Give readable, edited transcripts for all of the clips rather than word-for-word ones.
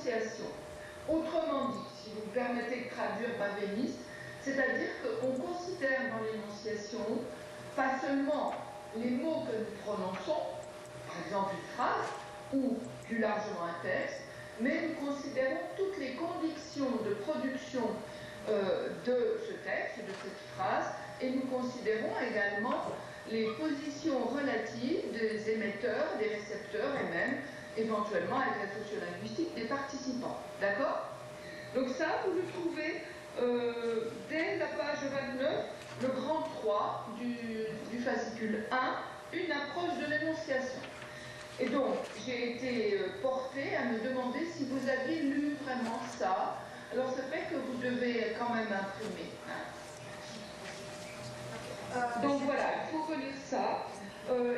l'énonciation. Autrement dit, si vous me permettez de traduire Benveniste, c'est-à-dire qu'on considère dans l'énonciation pas seulement les mots que nous prononçons, par exemple une phrase, ou plus largement un texte, mais nous considérons toutes les conditions de production de ce texte, de cette phrase, et nous considérons également les positions relatives des émetteurs, des récepteurs et même éventuellement avec la sociolinguistique des participants. D'accord? Donc ça, vous le trouvez dès la page 29, le grand 3 du fascicule 1, une approche de l'énonciation. Et donc, j'ai été portée à me demander si vous aviez lu vraiment ça. Alors, c'est vrai que vous devez quand même imprimer. Donc voilà, il faut relire ça.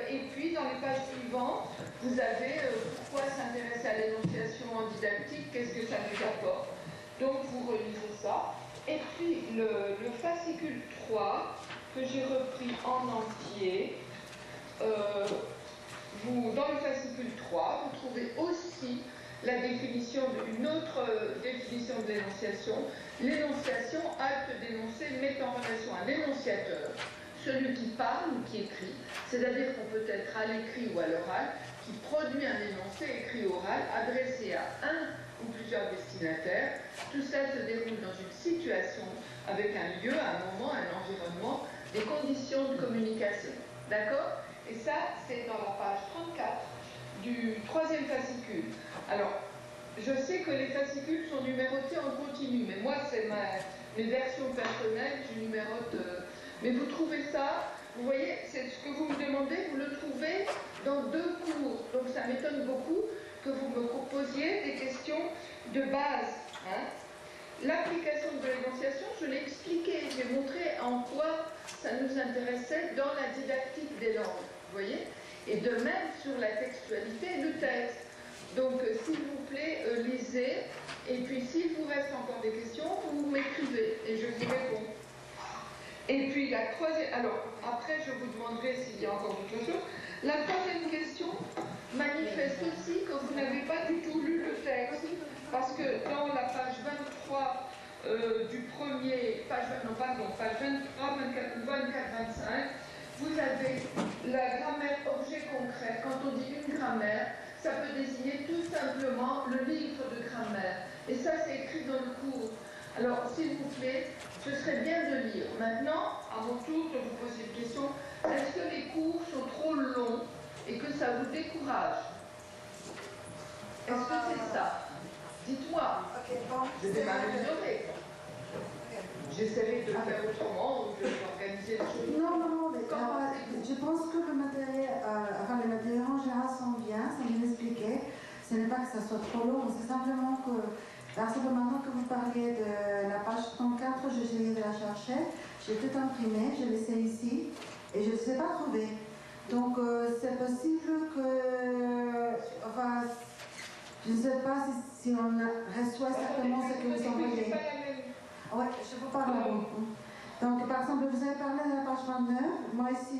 Et puis, dans les pages suivantes, vous avez pourquoi s'intéresser à l'énonciation en didactique, qu'est-ce que ça nous apporte. Donc, vous relisez ça. Et puis, le fascicule 3, que j'ai repris en entier, dans le fascicule 3, vous trouvez aussi la définition une autre définition de l'énonciation. L'énonciation, acte d'énoncer, met en relation un énonciateur, celui qui parle ou qui écrit, c'est-à-dire qu'on peut être à l'écrit ou à l'oral, qui produit un énoncé écrit oral adressé à un ou plusieurs destinataires. Tout ça se déroule dans une situation avec un lieu, un moment, un environnement, des conditions de communication. D'accord? Et ça, c'est dans la page 34 du troisième fascicule. Alors, je sais que les fascicules sont numérotés en continu, mais moi, c'est mes versions personnelles, je numérote. Mais vous trouvez ça, vous voyez, c'est ce que vous me demandez, vous le trouvez dans 2 cours. Donc, ça m'étonne beaucoup que vous me posiez des questions de base. Hein. L'application de l'énonciation, je l'ai expliqué, j'ai montré en quoi ça nous intéressait dans la didactique des langues. Vous voyez? Et de même sur la textualité, le texte. Donc, s'il vous plaît, lisez. Et puis, s'il vous reste encore des questions, vous m'écrivez et je vous réponds. Et puis, la troisième... Alors, après, je vous demanderai s'il y a encore d'autres choses. La troisième question manifeste aussi que vous n'avez pas du tout lu le texte. Parce que dans la page 23 du premier... page 23, 24, 25, vous avez la grammaire objet concret. Quand on dit une grammaire, ça peut désigner tout simplement le livre de grammaire. Et ça, c'est écrit dans le cours. Alors, s'il vous plaît, ce serait bien de lire. Maintenant, à mon tour de vous poser une question. Est-ce que les cours sont trop longs et que ça vous décourage? Est-ce que c'est ça? Dites-moi. Je vais m'améliorer. J'essaierai de le faire autrement ou de organiser les choses. Non, mais je pense que le matériel, les matériels en général sont bien, ça me l'expliquait. Ce n'est pas que ça soit trop long, c'est simplement que, parce que maintenant que vous parliez de la page 34, j'ai essayé de la chercher, j'ai tout imprimé, je l'ai laissé ici, et je ne sais pas trouver. Donc c'est possible que, enfin, je ne sais pas si on reçoit exactement ce que vous envoyez. Oui, je vous parle avant. Donc, par exemple, vous avez parlé de la page 29. Moi, ici,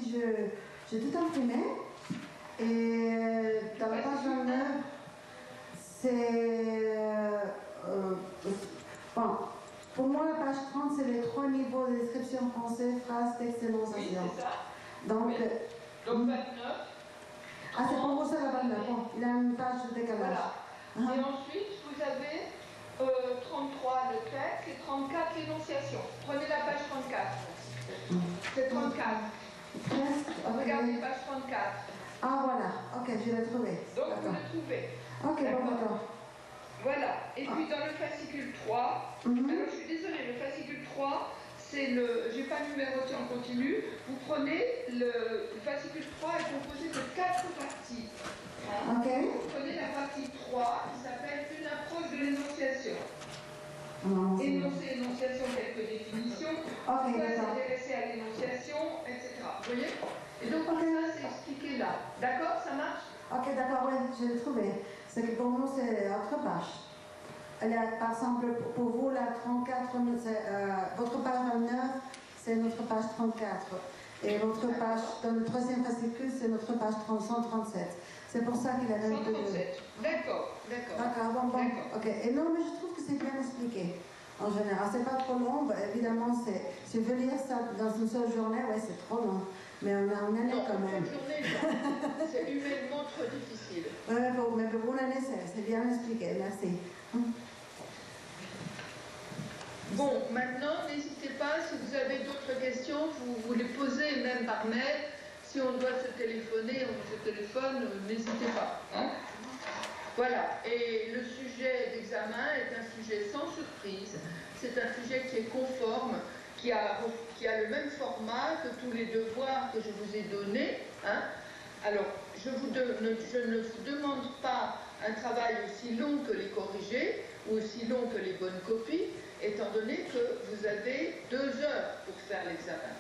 j'ai tout imprimé. Et dans la page 29, c'est... bon, pour moi, la page 30, c'est les 3 niveaux de description français, phrase, texte, énonciation. Oui, c'est ça. Donc, oui. Donc 29. Ah, c'est pour vous, ça, la 29. Bon, il a une page de décalage. Voilà. Et ensuite, vous avez 33 le texte et 34 l'énonciation. Prenez la page 34. C'est 34. Regardez page 34. Ah voilà, ok, je l'ai trouvé. Donc vous le trouvez. Ok, bon, d'accord. Voilà. Et puis dans le fascicule 3, alors je suis désolée, le fascicule 3, c'est le... J'ai pas numéroté en continu. Vous prenez le fascicule 3 est composé de 4 parties. Hein. Okay. Vous prenez la partie 3 qui s'appelle une approche de l'énonciation. Énoncer, énonciation, quelques définitions. Pourquoi s'intéresser à l'énonciation, etc. Vous voyez? Et donc ça c'est expliqué là. D'accord? Ça marche? Ok, d'accord, oui, je l'ai trouvé. C'est que pour nous, c'est autre page. Par exemple, pour vous, la 34, votre page 29, c'est notre page 34. Et votre page, dans le troisième fascicule, c'est notre page 137. C'est pour ça qu'il a mis 137. D'accord, d'accord. D'accord, bon, ok. Et non, mais je trouve que c'est bien expliqué. En général, c'est pas trop long. Bah, évidemment, si je veux lire ça dans une seule journée, ouais, c'est trop long. Mais on a une année quand même. Une journée, c'est humainement trop difficile. Ouais, mais pour une année, c'est bien expliqué. Merci. Bon, maintenant, n'hésitez pas, si vous avez d'autres questions, vous les posez même par mail. Si on doit se téléphoner, on se téléphone, n'hésitez pas. Hein. Voilà, et le sujet d'examen est un sujet sans surprise. C'est un sujet qui est conforme, qui a le même format que tous les devoirs que je vous ai donnés. Hein. Alors, je ne vous demande pas un travail aussi long que les corrigés ou aussi long que les bonnes copies, étant donné que vous avez 2 heures pour faire l'examen.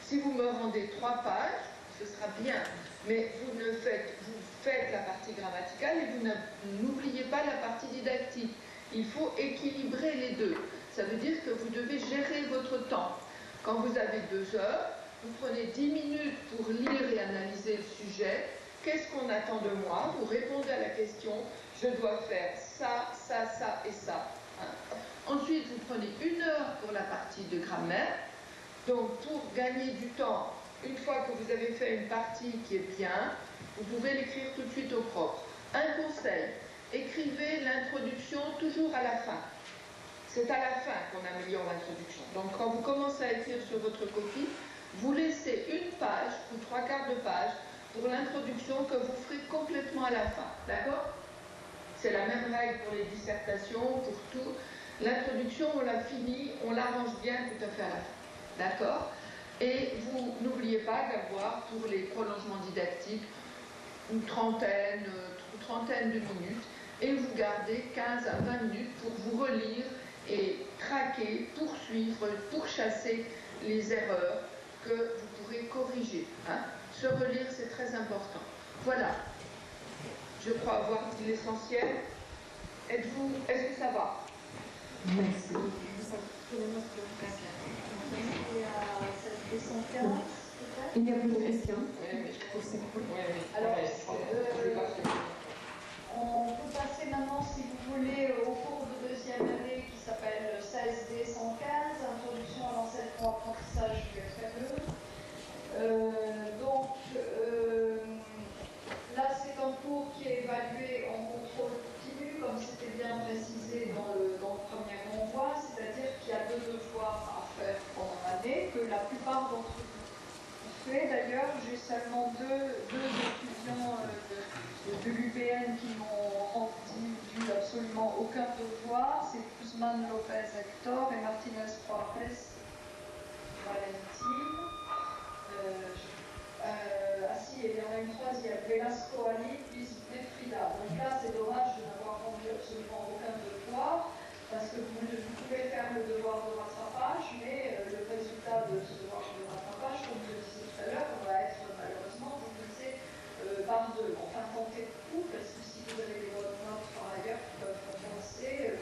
Si vous me rendez 3 pages, ce sera bien, mais vous faites la partie grammaticale et vous n'oubliez pas la partie didactique. Il faut équilibrer les deux. Ça veut dire que vous devez gérer votre temps. Quand vous avez 2 heures, vous prenez 10 minutes pour lire et analyser le sujet. Qu'est-ce qu'on attend de moi? Vous répondez à la question, je dois faire ça, ça, ça et ça. Hein. Ensuite, vous prenez 1 heure pour la partie de grammaire. Donc, pour gagner du temps, une fois que vous avez fait une partie qui est bien, vous pouvez l'écrire tout de suite au propre. Un conseil, écrivez l'introduction toujours à la fin. C'est à la fin qu'on améliore l'introduction. Donc, quand vous commencez à écrire sur votre copie, vous laissez 1 page ou 3/4 de page pour l'introduction que vous ferez complètement à la fin. D'accord? C'est la même règle pour les dissertations, pour tout. L'introduction, on la finit, on l'arrange bien tout à fait à la fin. D'accord? Et vous n'oubliez pas d'avoir, pour les prolongements didactiques, une trentaine de minutes, et vous gardez 15 à 20 minutes pour vous relire et traquer, poursuivre, pourchasser les erreurs que vous pourrez corriger. Hein. Se relire, c'est très important. Voilà. Je crois avoir dit l'essentiel. Est-ce que ça va? Merci. Il n'y a plus de questions. Alors, on peut passer maintenant, si vous voulez, au cours de 2e année qui s'appelle CSD 115, Introduction à l'enseignement apprentissage du FRE. Là, c'est un cours qui est évalué en contrôle continu, comme c'était bien précisé dans le premier renvoi, c'est-à-dire qu'il y a 2 devoirs à faire pendant l'année, que la plupart d'entre vous fait. D'ailleurs, j'ai seulement deux étudiants de l'UBN qui n'ont rendu absolument aucun devoir. C'est Guzman Lopez Hector et Martinez Juarez Valentin. Et il y en a une 3e, Velasco Ali, Frida. Donc là, c'est dommage de n'avoir rendu absolument aucun devoir, parce que vous pouvez faire le devoir de rattrapage, mais le résultat de ce devoir de rattrapage, comme je le disais tout à l'heure, va être malheureusement divisé par 2. Enfin, tentez le coup, parce que si vous avez des bonnes notes par ailleurs qui peuvent compenser,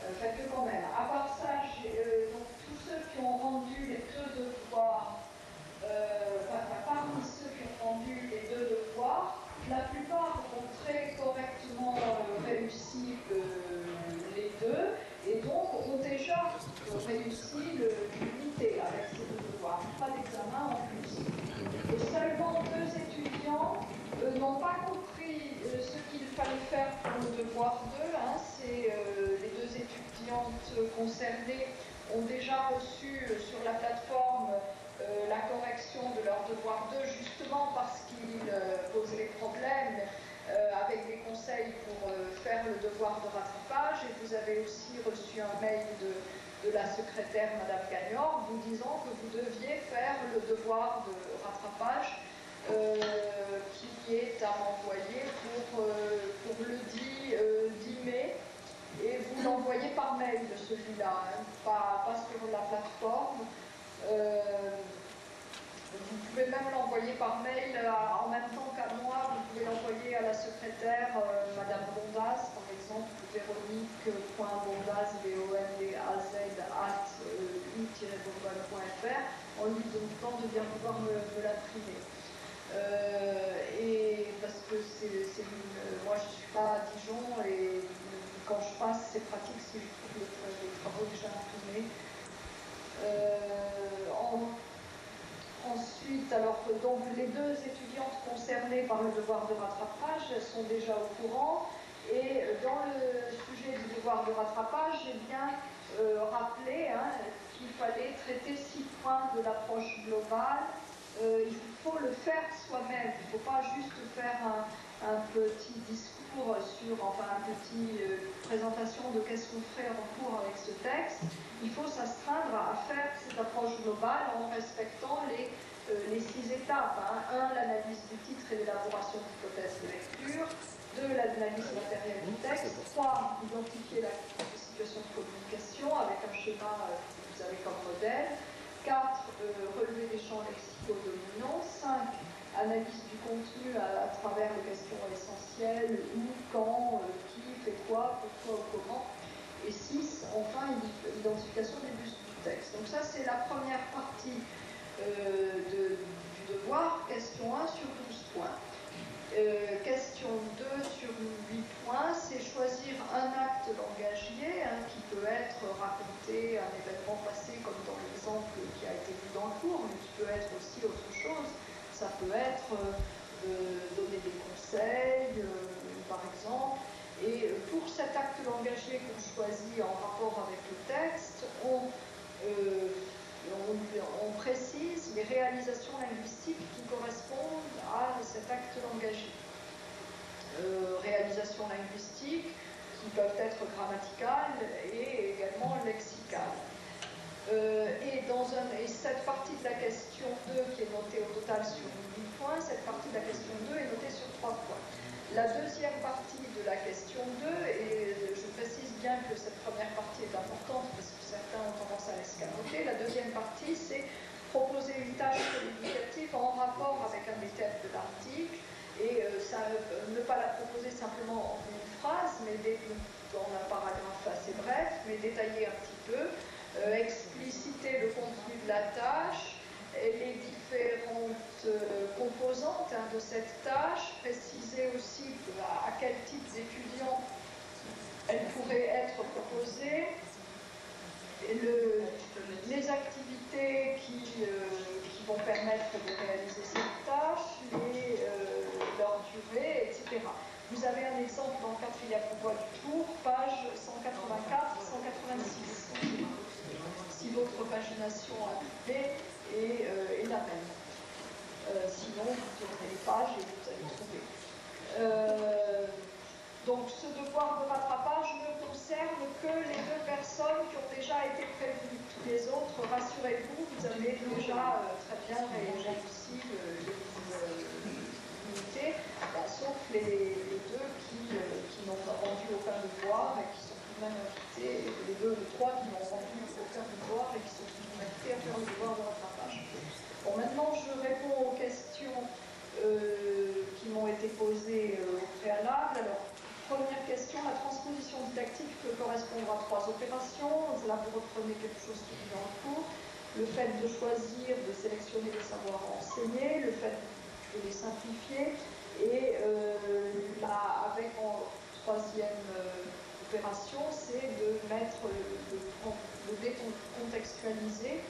faites-le quand même. À part ça, donc, tous ceux qui ont rendu les 2 devoirs, parmi ceux qui ont rendu les 2 devoirs, la plupart ont très correctement réussi les 2 et donc ont déjà réussi l'unité avec ces 2 devoirs, pas d'examen en plus. Et seulement 2 étudiants n'ont pas compris ce qu'il fallait faire pour le devoir 2. Hein. C'est les 2 étudiantes concernées ont déjà reçu sur la plateforme la correction de leur devoir 2, justement parce qu'ils posent les problèmes avec des conseils pour faire le devoir de rattrapage. Et vous avez aussi reçu un mail de la secrétaire, Madame Gagnor, vous disant que vous deviez faire le devoir de rattrapage qui est à m'envoyer pour le 10 mai. Et vous l'envoyez par mail, celui-là, hein, pas sur la plateforme. Vous pouvez même l'envoyer par mail en même temps qu'à moi. Vous pouvez l'envoyer à la secrétaire, Madame Bondaz, par exemple, Véronique.bondaz, bondaz@u-bourgogne.fr, en lui demandant de bien pouvoir me l'imprimer. Et parce que moi je ne suis pas à Dijon et quand je passe, c'est pratique si je trouve les travaux déjà imprimés. Ensuite, alors donc les deux étudiantes concernées par le devoir de rattrapage sont déjà au courant. Et dans le sujet du devoir de rattrapage, j'ai bien rappelé qu'il fallait traiter 6 points de l'approche globale. Il faut le faire soi-même. Il ne faut pas juste faire un petit discours une petite présentation de qu'est-ce qu'on ferait en cours avec ce texte. Il faut s'astreindre à faire cette approche globale en respectant les 6 étapes. 1, l'analyse du titre et l'élaboration d'hypothèses de lecture. 2, l'analyse matérielle du texte. 3, identifier la situation de communication avec un schéma que vous avez comme modèle. 4, relever des champs lexicaux dominants. 5, analyse du contenu à travers les questions essentielles, où, quand, qui, fait quoi, pourquoi ou comment. Et 6, enfin, identification des bustes du texte. Donc ça, c'est la première partie du devoir. Question 1 sur 12 points. Question 2 sur 8 points, c'est choisir un acte langagier qui peut être raconter un événement passé comme dans l'exemple qui a été vu dans le cours, mais qui peut être aussi autre chose. Ça peut être donner des conseils, par exemple. Et pour cet acte langagier qu'on choisit en rapport avec le texte, on précise les réalisations linguistiques qui correspondent à cet acte langagier. Réalisations linguistiques qui peuvent être grammaticales et également lexicales. Et cette partie de la question 2 qui est notée au total sur 8 points, cette partie de la question 2 est notée sur 3 points. La deuxième partie de la question 2, et je précise bien que cette première partie est importante parce que certains ont tendance à l'escamoter, la deuxième partie c'est proposer une tâche qualificative en rapport avec un des thèmes de l'article et ne pas la proposer simplement en une phrase, mais dans un paragraphe assez bref, mais détailler un petit peu, expliciter le contenu de la tâche, et les différentes composantes de cette tâche, préciser aussi à quel type d'étudiants elle pourrait être proposée, et les activités qui vont permettre de réaliser cette tâche, leur durée, etc. Vous avez un exemple dans le quatrième voie du cours, page 184-186. Si votre pagination appliquée est la même. Sinon, vous tournez les pages et vous allez trouver. Donc, ce devoir de rattrapage ne concerne que les 2 personnes qui ont déjà été prévenues. Tous les autres, rassurez-vous, vous avez déjà très bien réussi l'unité, sauf les 2 qui n'ont rendu aucun devoir et qui sont tout de même invités, les 2 ou 3 qui n'ont rendu aucun devoir et qui sont tout de même invités à faire le devoir de rattrapage. Bon, maintenant, je réponds aux questions qui m'ont été posées au préalable. Alors, première question, la transposition didactique peut correspondre à 3 opérations. Là, vous reprenez quelque chose qui est dans le cours. Le fait de choisir, de sélectionner les savoirs enseignés, le fait de les simplifier, et avec en 3e opération, c'est de décontextualiser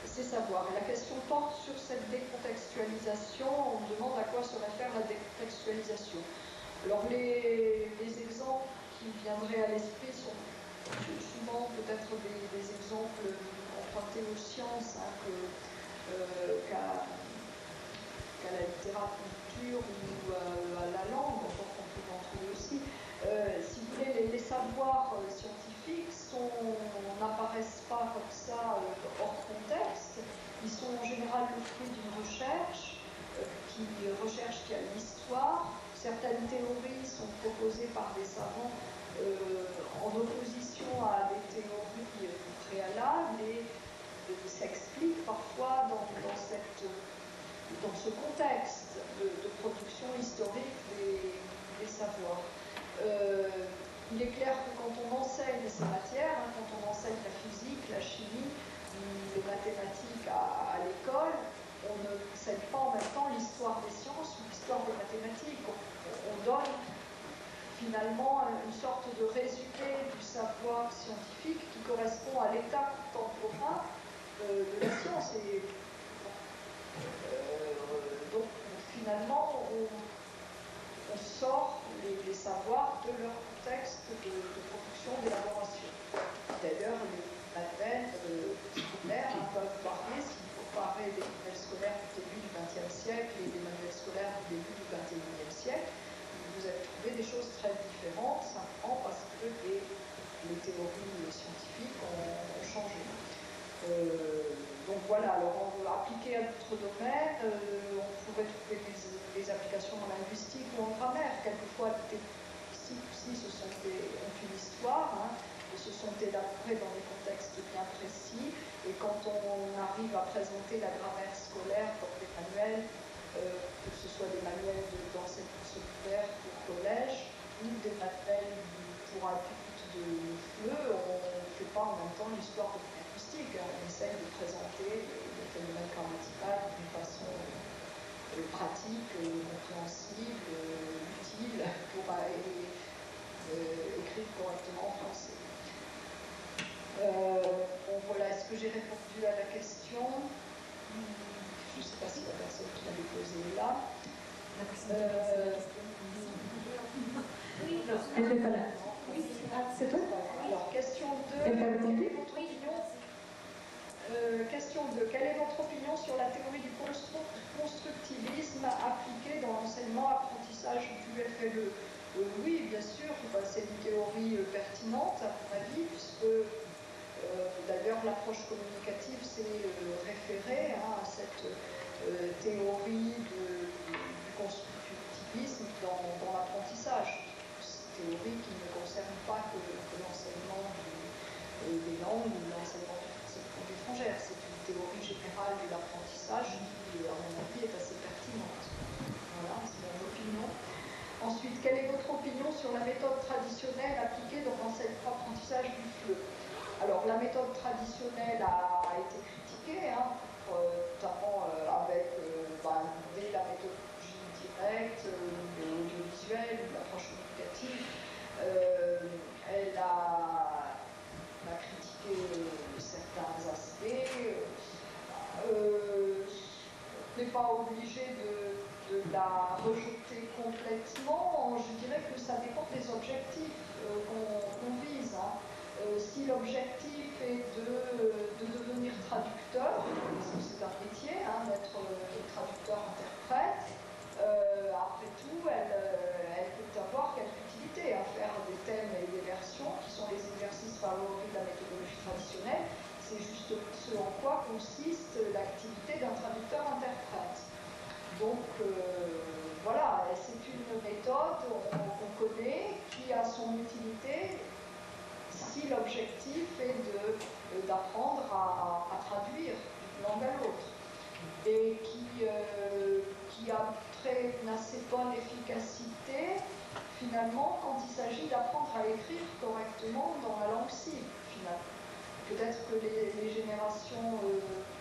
ces savoirs. Et la question porte sur cette décontextualisation. On me demande à quoi se réfère la décontextualisation. Alors les exemples qui viendraient à l'esprit sont souvent peut-être des exemples empruntés aux sciences qu'à la littérature ou à la langue, encore qu'on peut en trouver aussi. Si vous voulez, les savoirs scientifiques n'apparaissent pas comme ça hors contexte. Ils sont en général le fruit d'une recherche qui a l'histoire. Certaines théories sont proposées par des savants en opposition à des théories préalables et s'expliquent parfois dans ce contexte de production historique des savoirs. Il est clair que quand on enseigne ces matières, quand on enseigne la physique, la chimie, les mathématiques à l'école, on ne n'enseigne pas en même temps l'histoire des sciences ou l'histoire des mathématiques. On donne finalement une sorte de résumé du savoir scientifique qui correspond à l'état contemporain de la science. Et donc finalement, on sort les savoirs de leur contexte de production, d'élaboration. D'ailleurs, les manuels scolaires peuvent varier. S'il faut comparer des manuels scolaires du début du XXe siècle et des manuels scolaires du début du XXIe siècle, vous allez trouver des choses très différentes, simplement parce que les théories scientifiques ont changé. Donc voilà, alors on veut appliquer à notre domaine, on pourrait trouver des applications en linguistique ou en grammaire. Quelquefois, les théories aussi, ce sont ont une histoire, hein, et se sont élaborées dans des contextes bien précis. Et quand on arrive à présenter la grammaire scolaire comme des manuels, que ce soit des manuels d'enseignement secondaire pour collège ou des manuels pour adultes de FLE, on ne fait pas en même temps l'histoire de linguistique. On essaye de présenter le phénomène grammatical d'une façon pratique, compréhensible, utile pour écrire correctement en français. Bon, voilà, est-ce que j'ai répondu à la question? Je ne sais pas si la personne qui l'avait posée est là. Oui, non, elle n'est pas là. C'est toi? Alors, question 2. Elle t'a répondu? Question 2. Quelle est votre opinion sur la théorie du constructivisme appliquée dans l'enseignement-apprentissage du FLE? Oui, bien sûr, c'est une théorie pertinente, à mon avis, puisque d'ailleurs l'approche communicative s'est référée à cette théorie du constructivisme dans l'apprentissage. C'est une théorie qui ne concerne pas que l'enseignement des langues ou l'enseignement du français de langue étrangère. C'est une théorie générale de l'apprentissage qui, à mon avis, est assez pertinente. Voilà, c'est mon opinion. Ensuite, quelle est votre opinion sur la méthode traditionnelle appliquée dans l'apprentissage du FLE? Alors, la méthode traditionnelle a été critiquée, hein, notamment avec dès la méthodologie directe, l'audiovisuel, l'approche communicative. Elle a critiqué certains aspects. On n'est pas obligé de la rejeter complètement. Je dirais que ça dépend des objectifs qu'on vise. Hein. Si l'objectif est de devenir traducteur, parce que c'est un métier, hein, d'être traducteur-interprète, après tout, elle peut avoir quelque utilité à faire des thèmes et des versions qui sont les exercices favoris de la méthodologie traditionnelle. C'est juste ce en quoi consiste l'activité d'un traducteur-interprète. Donc voilà, c'est une méthode qu'on connaît, qui a son utilité si l'objectif est d'apprendre à traduire d'une langue à l'autre, et qui a une assez bonne efficacité finalement quand il s'agit d'apprendre à écrire correctement dans la langue cible, finalement. Peut-être que les générations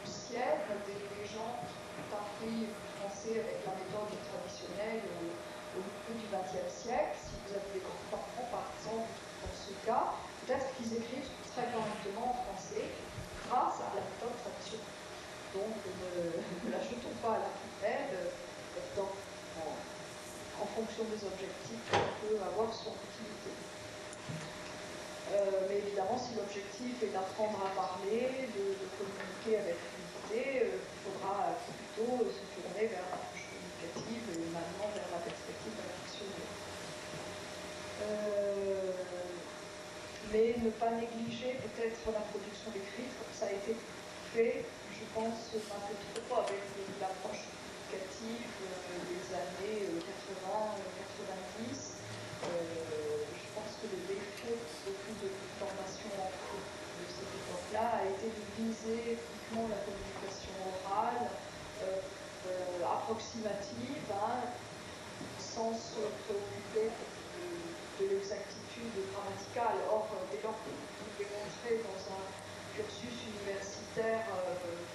siècles, des gens qui ont appris le français avec la méthode traditionnelle au milieu du XXe siècle, si vous avez des grands-parents par exemple, dans ce cas, peut-être qu'ils écrivent très correctement en français grâce à la méthode traditionnelle. Donc ne la jetons pas à la poubelle, en fonction des objectifs, on peut avoir son utilité. Mais évidemment, si l'objectif est d'apprendre à parler, de communiquer avec l'unité, il faudra plutôt se tourner vers l'approche communicative et maintenant vers la perspective réactionnelle. Mais ne pas négliger peut-être la production écrite, comme ça a été fait, je pense, un peu trop avec l'approche communicative des années 80-90. Je pense que le défaut de beaucoup de formations de cette époque-là a été de viser uniquement la communication orale, approximative, hein, sans se préoccuper de l'exactitude grammaticale. Or, dès lors que vous devez entrer dans un cursus universitaire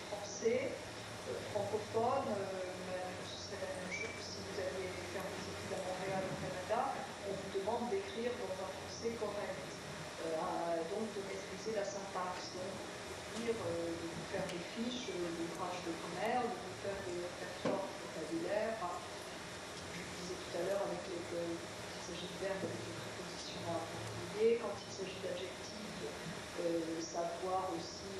français, francophones, ce serait la même chose si vous alliez faire des études à Montréal au Canada, on vous demande d'écrire dans un français correct, donc de maîtriser la syntaxe, donc de vous faire des fiches, d'ouvrages de grammaire, de vous faire des répertoires de vocabulaire. Je vous disais tout à l'heure, quand il s'agit de verbes avec des prépositions à approprier, quand il s'agit d'adjectifs, savoir aussi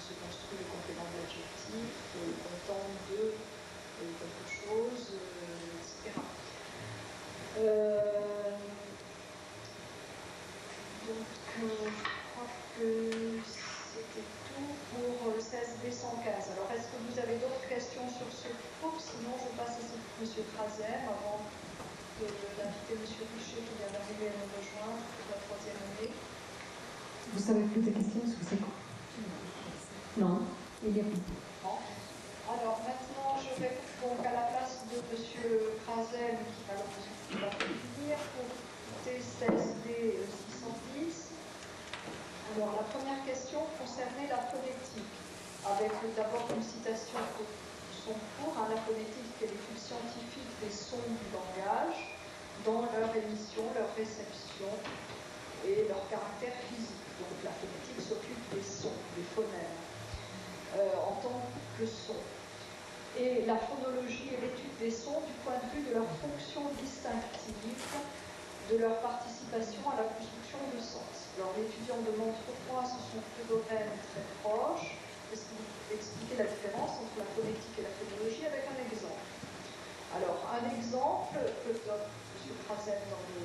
se construit le complément d'adjectif, content de quelque chose, etc. Donc, je crois que c'était tout pour le 16B115. Alors, est-ce que vous avez d'autres questions sur ce cours? Sinon, je passe à M. Krasem avant d'inviter M. Richer qui vient d'arriver à nous rejoindre pour la 3e année. Vous savez plus de questions sur ce cours? Non, il y a plus. Alors maintenant, je vais donc à la place de M. Krasem qui va venir pour TCSD 610. Alors la première question concernait la phonétique, avec d'abord une citation de son cours. La phonétique est l'étude scientifique des sons du langage dans leur émission, leur réception et leur caractère physique. Donc la phonétique s'occupe des sons, des phonèmes, en tant que son. Et la phonologie est l'étude des sons du point de vue de leur fonction distinctive, de leur participation à la construction de sens. Alors l'étudiant demande pourquoi ce sont deux domaines très proches. Est-ce que vous pouvez expliquer la différence entre la phonétique et la phonologie avec un exemple? Alors un exemple que donne M. Krasem dans le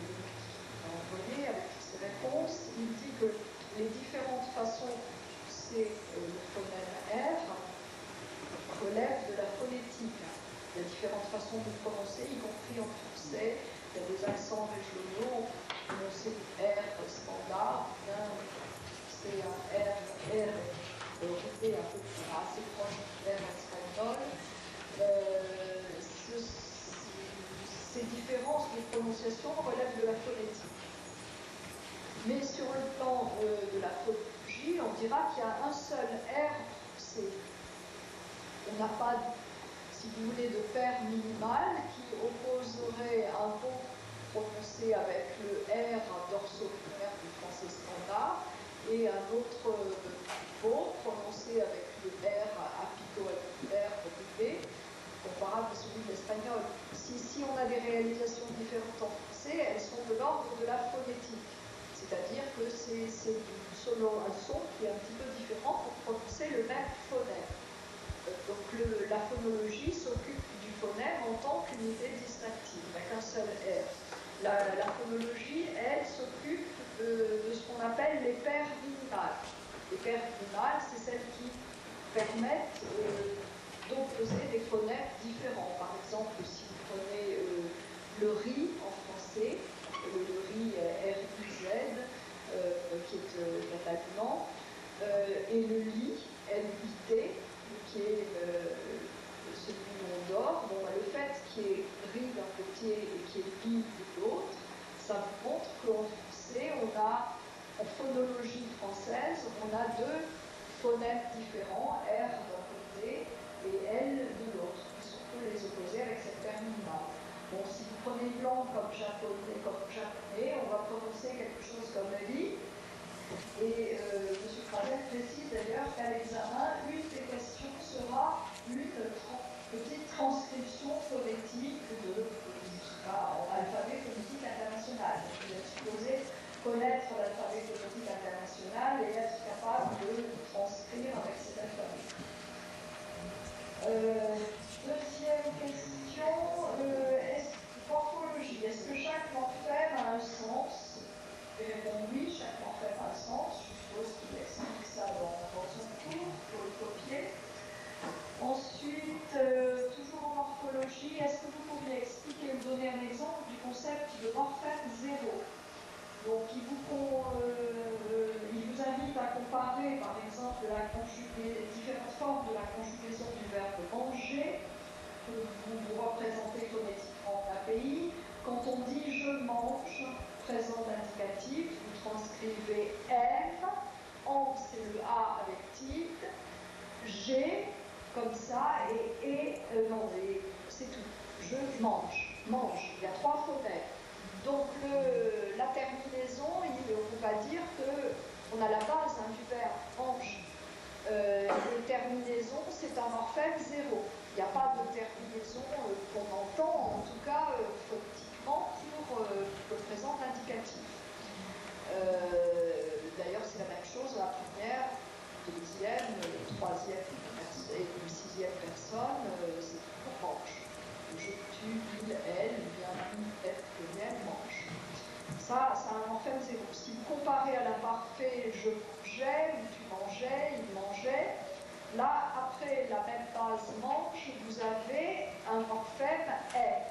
envoyé avec ses réponses, il dit que les différentes façons de prononcer le phonème R relèvent de la phonétique. Il y a différentes façons de prononcer, y compris en français. Il y a des accents régionaux, prononcer R standard, bien c'est un R rythmé un peu assez proche du R espagnol. Ces différences de prononciation relèvent de la phonétique. Mais sur le plan de la phonologie, on dira qu'il y a un seul R prononcé. On n'a pas, si vous voulez, de paire minimale qui opposerait un mot prononcé avec le R dorsolaire du français standard et un autre mot prononcé avec le R apicolaire coupé, comparable à celui de l'espagnol. Si on a des réalisations différentes en français, elles sont de l'ordre de la phonétique. C'est-à-dire que c'est selon un son qui est un petit peu différent pour prononcer le même phonème. Donc la phonologie s'occupe du phonème en tant qu'unité distinctive, avec un seul R. La phonologie, elle, s'occupe de ce qu'on appelle les paires minimales. Les paires minimales, c'est celles qui permettent d'opposer des phonèmes différents. Par exemple, si vous prenez le riz en français, le riz R-I-Z, qui est catalan, et le lit, L-I-T, qui est celui où on dort. Bon, le fait qu'il y ait riz d'un côté et qu'il y ait lit de l'autre, ça vous montre qu'en français, en phonologie française, on a deux phonèmes différents, R d'un côté et L de l'autre, qui sont tous les opposés avec cette paire minimale. Bon, si vous prenez blanc comme japonais, on va prononcer quelque chose comme lit. Et M. Krasem précise d'ailleurs qu'à l'examen, une des questions sera une petite transcription phonétique en alphabet phonétique international. Vous êtes supposé connaître l'alphabet phonétique international et être capable de transcrire avec cet alphabet. Deuxième question, morphologie. Est-ce que chaque morphème a un sens? Je réponds oui, chaque morphème a un sens. Je suppose qu'il explique ça dans son cours, pour le copier. Ensuite, toujours en morphologie, est-ce que vous pourriez expliquer ou donner un exemple du concept de morphème zéro? Donc, il vous invite à comparer, par exemple, les différentes formes de la conjugaison du verbe manger, que vous représentez phonétiquement en API. Quand on dit je mange, présent indicatif, vous transcrivez M, en c'est le A avec tilde, G, comme ça, non, c'est tout. Je mange, il y a 3 phonèmes. Donc la terminaison, on va dire qu'on a la base du verbe mange. Les terminaisons, c'est un morphème 0. Il n'y a pas de terminaison qu'on entend, en tout cas phonétiquement, pour le présent indicatif. D'ailleurs, c'est la même chose, la première, deuxième, troisième et sixième personne, c'est toujours mange. Je, tu, il, elle, bien, elle, vienne, mange. Ça, c'est un morphème 0. Si vous comparez à l'imparfait je mangeais, ou tu mangeais, il mangeait, là, après la même base mange, vous avez un morphème est.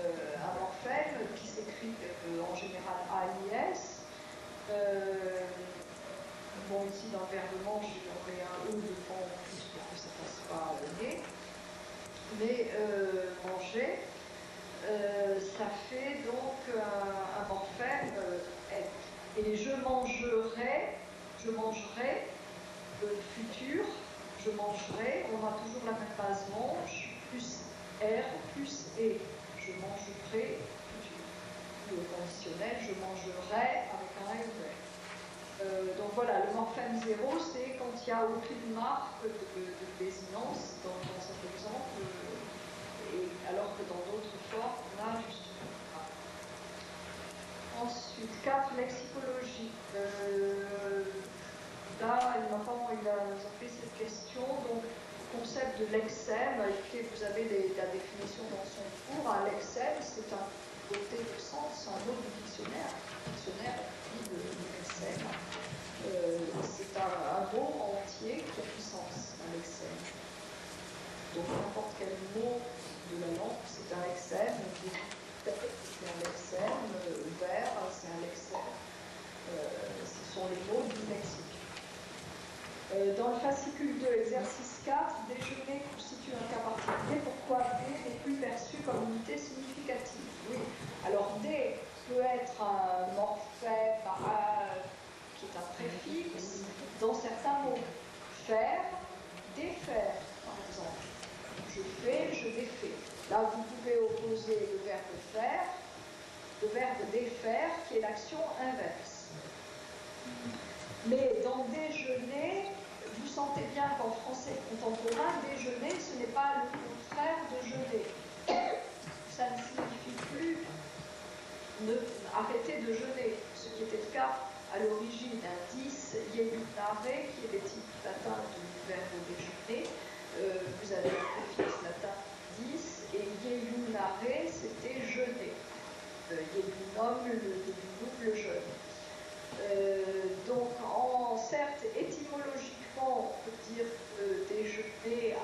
Un morphème qui s'écrit en général AIS. Bon, ici dans le verbe mange, j'aurais un E devant plus pour que ça ne passe pas né. Mais manger, ça fait donc un morphème est. Et je mangerai, le futur, je mangerai, on a toujours la même base mange, plus R, plus E. Je mangerai, futur. Le conditionnel, je mangerai avec un R. Donc voilà, le morphème 0, c'est quand il n'y a aucune marque de désinence dans cet exemple, alors que dans d'autres formes, on a justement. Ensuite, 4, lexicologie. Là, il nous a fait cette question. Donc, le concept de lexème, vous avez la définition dans son cours. Un lexème, c'est un côté de sens, un mot du dictionnaire. Le dictionnaire de lexème. C'est un mot entier qui a du sens, un lexème. Donc, n'importe quel mot de la langue, c'est un lexème. C'est un lexème. Vert, c'est un lexème. Ce sont les mots du lexique. Dans le fascicule 2, exercice 4, déjeuner constitue un cas particulier. Pourquoi D n'est plus perçu comme unité significative? Oui. Alors D peut être un morphème qui est un préfixe dans certains mots. Faire, défaire, par exemple. Je fais, je défais. Là, vous pouvez opposer le verbe faire, le verbe défaire, qui est l'action inverse. Mais dans déjeuner, vous sentez bien qu'en français contemporain, déjeuner, ce n'est pas le contraire de jeûner. Ça ne signifie plus arrêter de jeûner, ce qui était le cas à l'origine d'un 10 ielunare, qui est le type latin du verbe déjeuner. Vous avez le préfixe latin 10, et ielunare, c'était jeûner. Ielunum, le jeûne. Donc, certes, étymologiquement, on peut dire déjeuner,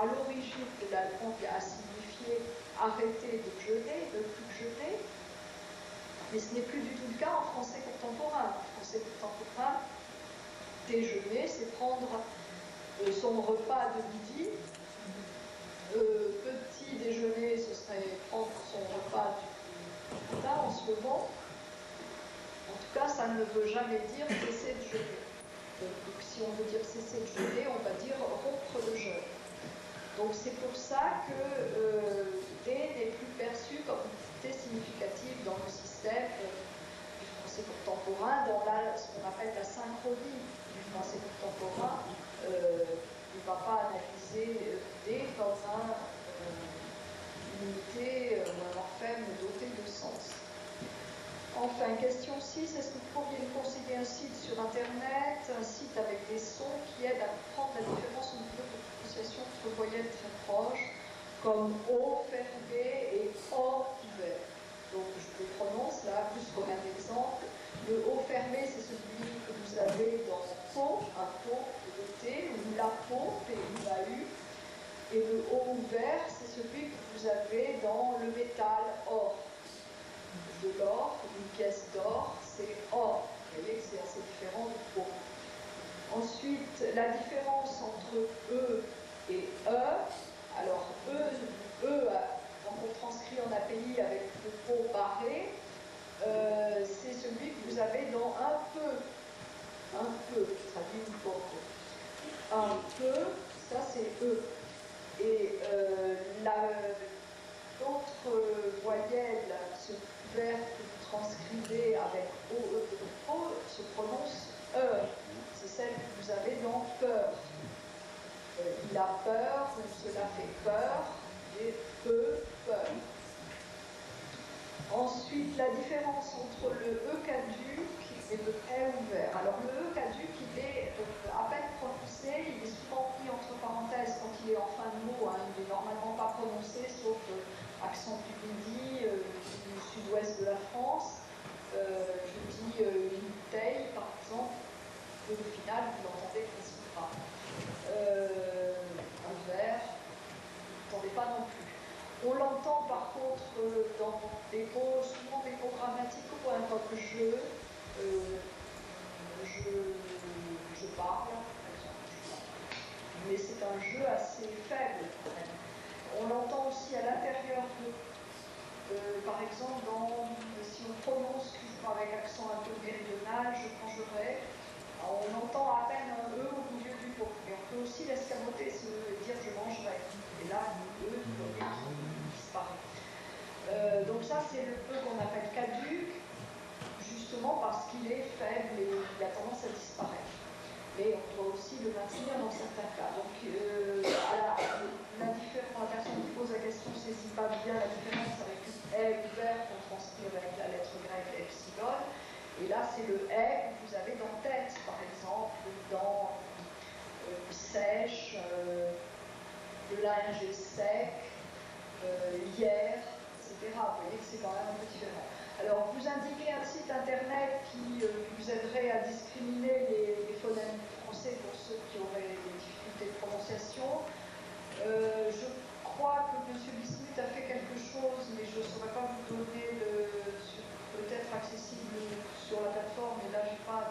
à l'origine de l'allemand, a signifié arrêter de jeûner, ne plus jeûner, mais ce n'est plus du tout le cas en français contemporain. En français contemporain, déjeuner, c'est prendre son repas de midi. Petit déjeuner, ce serait prendre son repas du matin en ce moment. En tout cas, ça ne veut jamais dire cesser de jeûner. Donc, si on veut dire cesser de jeûner, on va dire rompre le jeûne. Donc, c'est pour ça que D n'est plus perçu comme une unité significative dans le système du français contemporain, dans ce qu'on appelle la synchronie du français contemporain. Il ne va pas analyser D dans une unité ou un morphème doté de sens. Enfin, question 6, est-ce que vous pourriez nous conseiller un site sur Internet, un site avec des sons qui aident à comprendre la différence au niveau de prononciation entre voyelles très proches, comme O fermé et O ouvert. Donc, je le prononce là, juste comme un exemple. Le O fermé, c'est celui que vous avez dans pot, un pot de T, ou la peau, P-U-A-U. Et le O ouvert, c'est celui que vous avez dans le métal or. De l'or, une pièce d'or, c'est or. Vous voyez que c'est assez différent du pot. Ensuite, la différence entre E et E. Alors, E quand on transcrit en API avec le pot barré, c'est celui que vous avez dans un peu, ça dit une porte. Un peu, ça c'est E. Et l'autre voyelle, ce verbe que vous transcrivez avec O se prononce E. C'est celle que vous avez dans peur. Il a peur, cela fait peur, et peu peur. Ensuite, la différence entre le E caduc et le E ouvert. Alors le E caduc, il est à peine prononcé, il est souvent mis entre parenthèses quand il est en fin de mot, hein, il n'est normalement pas prononcé, sauf accent du midi, du sud-ouest de la France. Je dis une bouteille, par exemple, et au final, vous l'entendez presque pas. Un verre, vous n'entendez pas non plus. On l'entend par contre dans des mots, souvent des mots grammaticaux, comme je parle, par exemple. Mais c'est un jeu assez faible quand même. On l'entend aussi à l'intérieur de, par exemple, si on prononce avec accent un peu méridional, je mangerai, on entend à peine un E au milieu du mot. Et on peut aussi l'escamoter, se dire je mangerai. Et là, le E disparaît. Donc ça, c'est le E qu'on appelle caduc, justement parce qu'il est faible et il a tendance à disparaître. Mais on doit aussi le maintenir dans certains cas. Donc la personne qui pose la question ne saisit pas bien la différence avec le E ouvert qu'on transcrit avec la lettre grecque epsilon. Et là, c'est le E que vous avez dans tête, par exemple, dans sèche, le linge est sec, hier, etc. Vous voyez que c'est quand même un peu différent. Alors, vous indiquez un site internet qui vous aiderait à discriminer les phonèmes français pour ceux qui auraient des difficultés de prononciation. Je crois que M. Bismuth a fait quelque chose, mais je ne saurais pas vous donner peut-être accessible sur la plateforme, mais là, je n'ai pas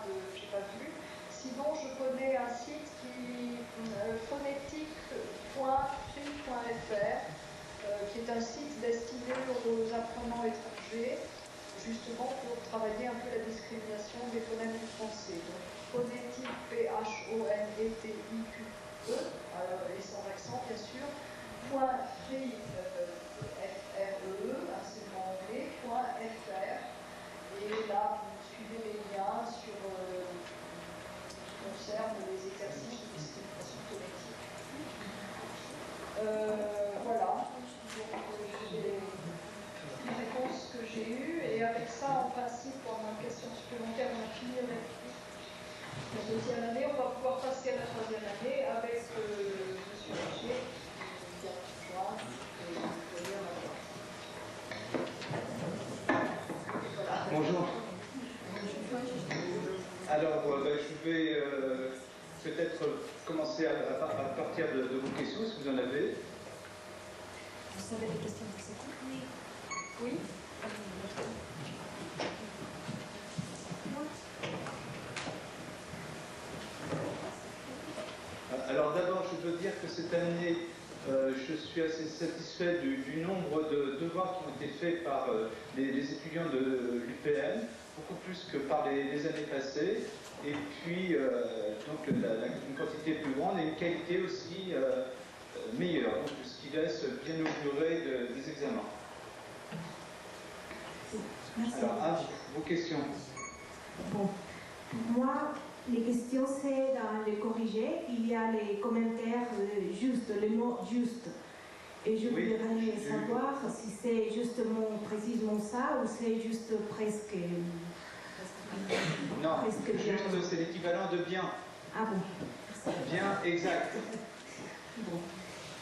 vu. Sinon, je connais un site qui phonétique.free.fr, qui est un site destiné aux apprenants étrangers, justement pour travailler un peu la discrimination des phonèmes du français. Donc, phonétique, P-H-O-N-E-T-I-Q-E, et sans accent, bien sûr, .free, F-R-E, enseignement anglais, .fr, et là, vous suivez les liens sur concerne les exercices de discrimination phonétique. Voilà, c'est les réponses que j'ai eues, et avec ça, en principe, pour une question supplémentaire, on a fini avec la deuxième année. On va pouvoir passer à la troisième année avec M. Rocher, qui vient de rejoindre, et venir voilà. Bonjour. Alors, je vais peut-être commencer à partir de vos questions, si vous en avez. Vous avez des questions pour cette année? Oui. Alors d'abord, je veux dire que cette année, je suis assez satisfait du nombre de devoirs qui ont été faits par les étudiants de l'UPM, beaucoup plus que par les années passées, et puis donc une quantité plus grande et une qualité aussi meilleure, donc, ce qui laisse bien augurer des examens. Merci. Alors, vos questions. Bon, moi, les questions, c'est dans les corrigés, il y a les commentaires justes, les mots justes. Et je voudrais savoir si c'est justement précisément ça ou c'est juste presque. Non, presque juste c'est l'équivalent de bien. Ah bon. Bien, exact. Bon.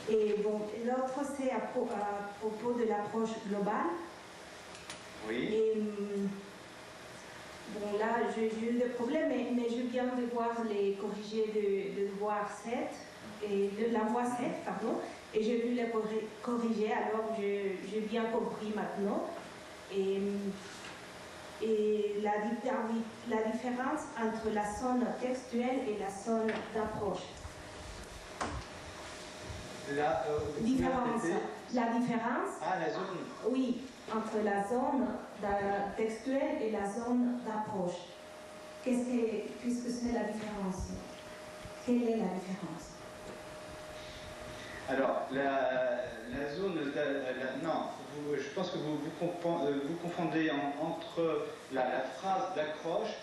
Et bon, l'autre c'est à propos de l'approche globale. Oui. Et bon, là, j'ai eu des problèmes, mais je viens de voir les corrigés de devoir 7, et de la voie 7, pardon, et j'ai vu les corriger, alors j'ai bien compris maintenant. Et la différence entre la zone textuelle et la zone d'approche. La différence. Ah, la zone. Oui, entre la zone textuelle et la zone d'approche. Qu'est-ce que c'est la différence? Quelle est la différence? Alors, la zone... non, je pense que vous confondez entre la phrase d'accroche,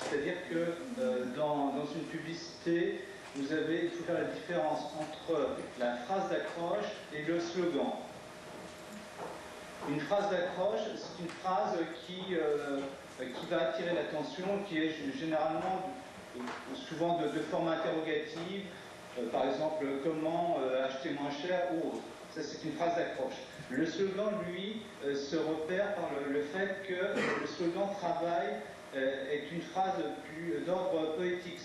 c'est-à-dire que dans une publicité, il faut faire la différence entre la phrase d'accroche et le slogan. Une phrase d'accroche, c'est une phrase qui va attirer l'attention, qui est généralement, souvent de forme interrogative, par exemple, comment acheter moins cher ou autre. Ça, c'est une phrase d'accroche. Le slogan, lui, se repère par le fait que le slogan travail est une phrase d'ordre poétique.